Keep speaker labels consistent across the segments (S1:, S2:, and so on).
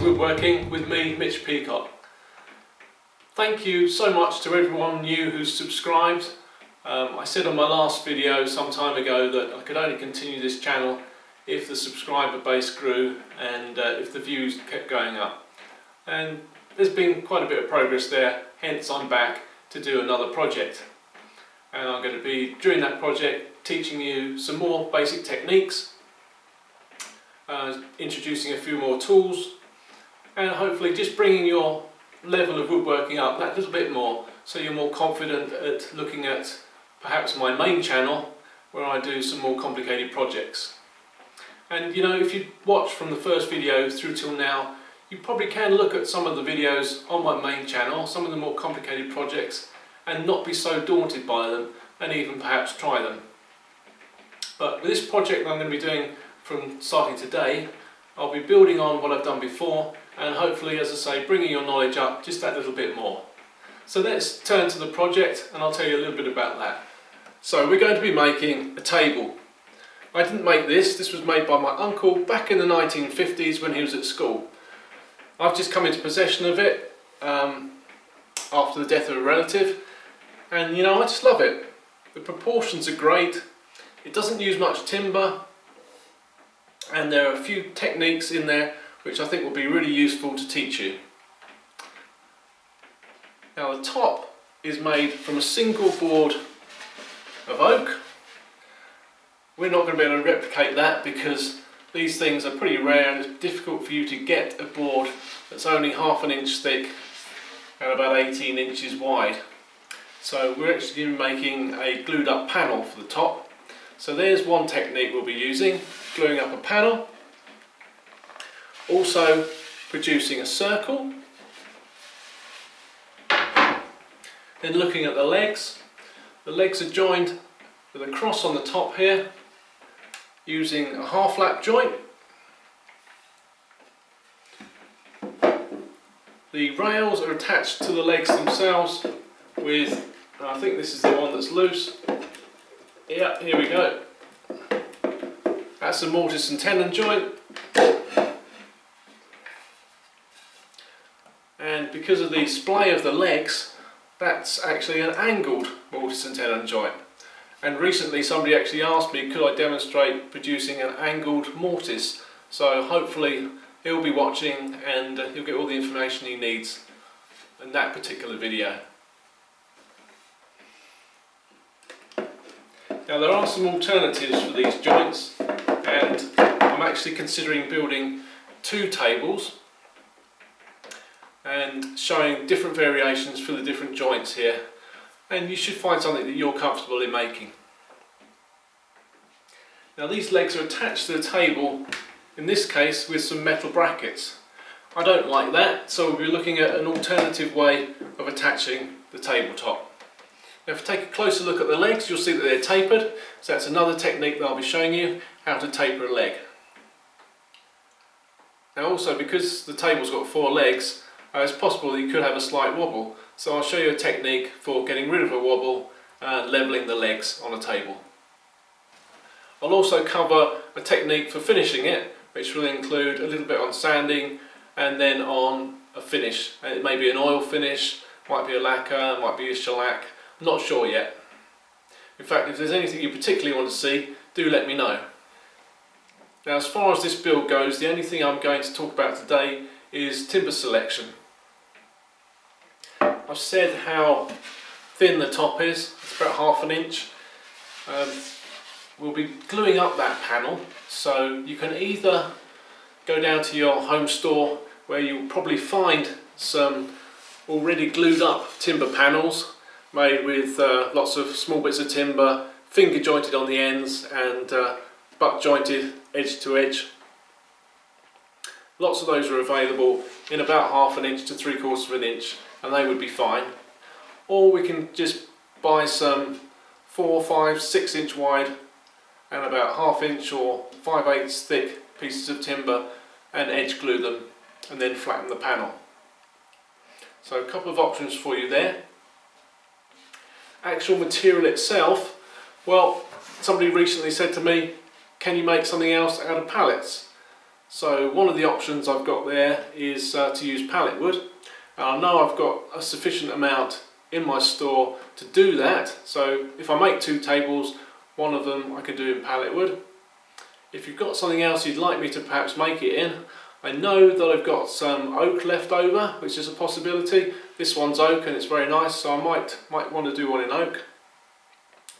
S1: to Woodworking with me, Mitch Peacock. Thank you so much to everyone new who's subscribed. I said on my last video some time ago that I could only continue this channel if the subscriber base grew and if the views kept going up. And there's been quite a bit of progress there, hence I'm back to do another project. And I'm going to be, during that project, teaching you some more basic techniques, introducing a few more tools, and hopefully just bringing your level of woodworking up that little bit more, so you're more confident at looking at perhaps my main channel where I do some more complicated projects. And you know, if you watch from the first video through till now, you probably can look at some of the videos on my main channel, some of the more complicated projects, and not be so daunted by them, and even perhaps try them. But with this project that I'm going to be doing from starting today, I'll be building on what I've done before, and hopefully, as I say, bringing your knowledge up just that little bit more. So let's turn to the project and I'll tell you a little bit about that. So we're going to be making a table. I didn't make this, this was made by my uncle back in the 1950s when he was at school. I've just come into possession of it after the death of a relative, and you know, I just love it. The proportions are great, it doesn't use much timber, and there are a few techniques in there which I think will be really useful to teach you. Now the top is made from a single board of oak. We're not going to be able to replicate that because these things are pretty rare and it's difficult for you to get a board that's only ½ inch thick and about 18 inches wide. So we're actually going to be making a glued up panel for the top. So there's one technique we'll be using, gluing up a panel. Also producing a circle. Then looking at the legs are joined with a cross on the top here, using a half lap joint. The rails are attached to the legs themselves with, I think this is the one that's loose. Yeah, here we go. That's a mortise and tenon joint. And because of the splay of the legs, that's actually an angled mortise and tenon joint. And recently somebody actually asked me could I demonstrate producing an angled mortise. So hopefully he'll be watching and he'll get all the information he needs in that particular video. Now there are some alternatives for these joints, and I'm actually considering building 2 tables and showing different variations for the different joints here, and you should find something that you're comfortable in making. Now these legs are attached to the table, in this case with some metal brackets. I don't like that, so we'll be looking at an alternative way of attaching the tabletop. Now if you take a closer look at the legs, you'll see that they're tapered, so that's another technique that I'll be showing you, how to taper a leg. Now also, because the table's got 4 legs, it's possible that you could have a slight wobble, so I'll show you a technique for getting rid of a wobble and levelling the legs on a table. I'll also cover a technique for finishing it, which will include a little bit on sanding and then on a finish. It may be an oil finish, might be a lacquer, might be a shellac, I'm not sure yet. In fact, if there's anything you particularly want to see, do let me know. Now as far as this build goes, the only thing I'm going to talk about today is timber selection. I've said how thin the top is, it's about ½ inch. We'll be gluing up that panel, so you can either go down to your home store where you'll probably find some already glued up timber panels made with lots of small bits of timber, finger jointed on the ends and butt jointed edge to edge. Lots of those are available in about ½ inch to ¾ inch, and they would be fine. Or we can just buy some 4, 5, 6 inch wide and about ½ inch or 5/8 thick pieces of timber and edge glue them and then flatten the panel. So a couple of options for you there. Actual material itself, well, somebody recently said to me, can you make something else out of pallets? So one of the options I've got there is to use pallet wood. And I know I've got a sufficient amount in my store to do that. So if I make 2 tables, one of them I can do in pallet wood. If you've got something else you'd like me to perhaps make it in, I know that I've got some oak left over, which is a possibility. This one's oak and it's very nice, so I might want to do one in oak.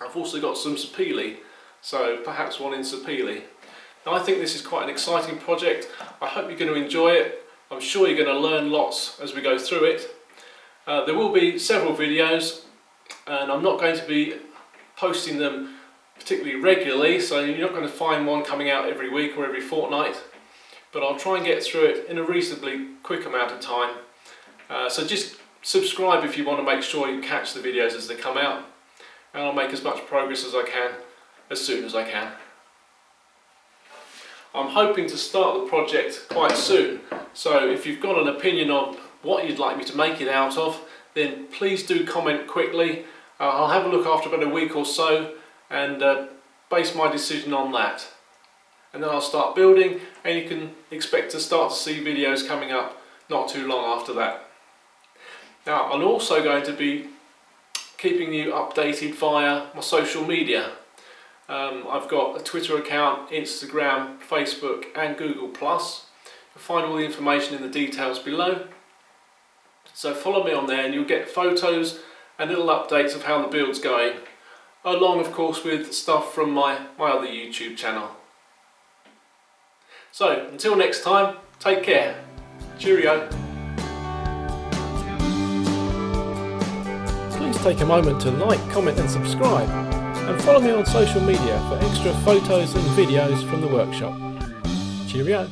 S1: I've also got some sapele, so perhaps one in sapele. Now I think this is quite an exciting project. I hope you're going to enjoy it. I'm sure you're going to learn lots as we go through it. There will be several videos, and I'm not going to be posting them particularly regularly, so you're not going to find one coming out every week or every fortnight, but I'll try and get through it in a reasonably quick amount of time. So just subscribe if you want to make sure you catch the videos as they come out, and I'll make as much progress as I can as soon as I can. I'm hoping to start the project quite soon, so if you've got an opinion on what you'd like me to make it out of, then please do comment quickly. I'll have a look after about a week or so and base my decision on that. And then I'll start building, and you can expect to start to see videos coming up not too long after that. Now I'm also going to be keeping you updated via my social media. I've got a Twitter account, Instagram, Facebook and Google+. You'll find all the information in the details below. So follow me on there and you'll get photos and little updates of how the build's going, along of course with stuff from my other YouTube channel. So until next time, take care. Cheerio. Please take a moment to like, comment and subscribe, and follow me on social media for extra photos and videos from the workshop. Cheerio.